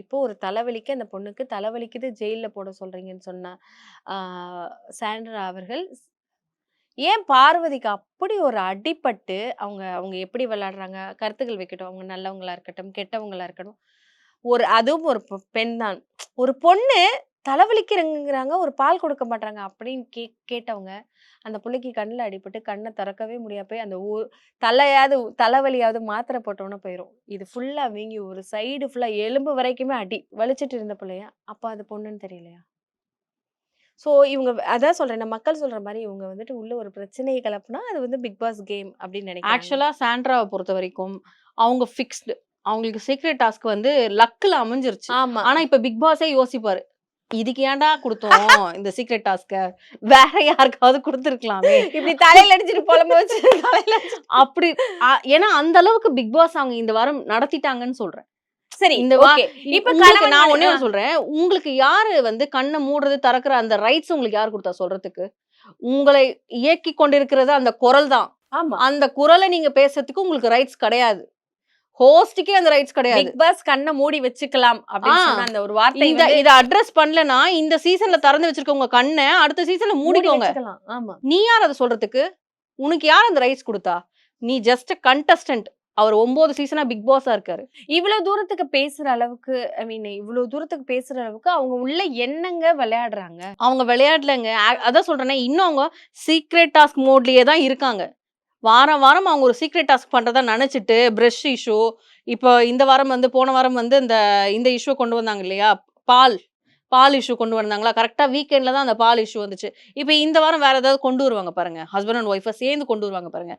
இப்போ ஒரு தலைவலிக்கு அந்த பொண்ணுக்கு தலைவலிக்குது ஜெயில்ல போட சொல்றீங்கன்னு சொன்ன ஆ சாண்ட்ரா அவர்கள் ஏன் பார்வதிக்கு அப்படி ஒரு அடிபட்டு அவங்க அவங்க எப்படி விளையாடுறாங்க கருத்துக்கள் வைக்கட்டும் அவங்க நல்லவங்களா இருக்கட்டும் கெட்டவங்களா இருக்கட்டும் அதுவும் ஒரு பெண் தான் ஒரு பொண்ணு தலைவலிக்கிறங்கிறாங்க ஒரு பால் கொடுக்க மாட்டாங்க அப்படின்னு கேட்டவங்க அந்த பிள்ளைக்கு கண்ணில் அடிபட்டு கண்ணை திறக்கவே முடியாது போய் அந்த தலைவலியாவது மாத்திரை போட்டோன்னு போயிடும் இது ஃபுல்லா வீங்கி ஒரு சைடு ஃபுல்லா எலும்பு வரைக்குமே அடி வலிச்சிட்டு இருந்த பிள்ளையா அப்ப அது பொண்ணுன்னு தெரியலையா ஸோ இவங்க அதான் சொல்றேன். நான் மக்கள் சொல்ற மாரி இவங்க வந்துட்டு உள்ள ஒரு பிரச்சனைய கிளப்புனா, அது வந்து பிக் பாஸ் கேம் அப்படின்னு நெனைக்கிறாங்க. ஆக்சுவலா சாண்ட்ராவ பொறுத்தவரைக்கும், அவங்க ஃபிக்ஸ்டு. அவங்களுக்கு சீக்ரெட் டாஸ்க் வந்து லக்ல அமைஞ்சிருச்சு. ஆமா. ஆனா இப்ப பிக் பாஸே யோசிப்பாரு. இதுக்கு ஏன்டா குடுத்தோம் இந்த சீக்ரெட் டாஸ்க்க? வேற யாருக்காவது குடுத்துருக்கலாமே. இப்படி தலையில அடிச்சுட்டு புலம்ப வச்சு தலையில அப்படி ஏன்னா அந்த அளவுக்கு பிக் பாஸ் அவங்க இந்த வாரம் நடத்திட்டாங்கன்னு சொல்றேன். சரி இந்த ஓகே. இப்ப நான் ஒண்ணே ஒண்ணு சொல்றேன். உங்களுக்கு யாரு வந்து கண்ண மூடுறது, திறக்கிற அந்த ரைட்ஸ் உங்களுக்கு யார் குடுத்தா சொல்றதுக்கு? உங்களை இயக்கிக் கொண்டிருக்கிறது அந்த குரல் தான். ஆமா. அந்த குரல நீங்க பேசுறதுக்கு உங்களுக்கு ரைட்ஸ் கிடையாது. ஹோஸ்ட்க்கே அந்த ரைட்ஸ் கிடையாது. பிக் பாஸ் கண்ண மூடி வச்சுக்கலாம் அப்படின்னு சொன்ன அந்த ஒரு வார்த்தை இத அட்ரஸ் பண்ணலனா இந்த சீசன்ல திறந்து வச்சிருக்க உங்க கண்ண அடுத்த சீசன்ல மூடிக்கோங்க. ஆமா. நீ யார் அத சொல்றதுக்கு? உனக்கு யார் அந்த ரைட்ஸ் குடுத்தா? நீ ஜஸ்ட் a contestant. அவர் 9 சீசனா பிக் பாஸா இருக்காரு. இவ்வளவு தூரத்துக்கு பேசுற அளவுக்கு ஐ மீன் இவ்வளவு தூரத்துக்கு பேசுற அளவுக்கு அவங்க உள்ள என்னங்க விளையாடுறாங்க? அவங்க விளையாடலங்க. அதான் சொல்றேனே, இன்னும் அவங்க சீக்ரெட் டாஸ்க் மோட்லயே தான் இருக்காங்க. வாரம் வாரம் அவங்க ஒரு சீக்ரெட் டாஸ்க் பண்றதா நினைச்சிட்டு பிரஷ் இஷ்யூ இப்போ இந்த வாரம் வந்து போன வாரம் வந்து இந்த இஷ்யூ கொண்டு வந்தாங்க இல்லையா? பால் இஷ்யூ கொண்டு வந்தாங்களா? கரெக்ட்டா வீக்கெண்ட்ல தான் அந்த பால் இஷ்யூ வந்துச்சு. இப்போ இந்த வாரம் வேற ஏதாவது கொண்டு வருவாங்க பாருங்க. ஹஸ்பண்ட் அண்ட் ஒய்ஃப சேர்ந்து கொண்டு வருவாங்க பாருங்க.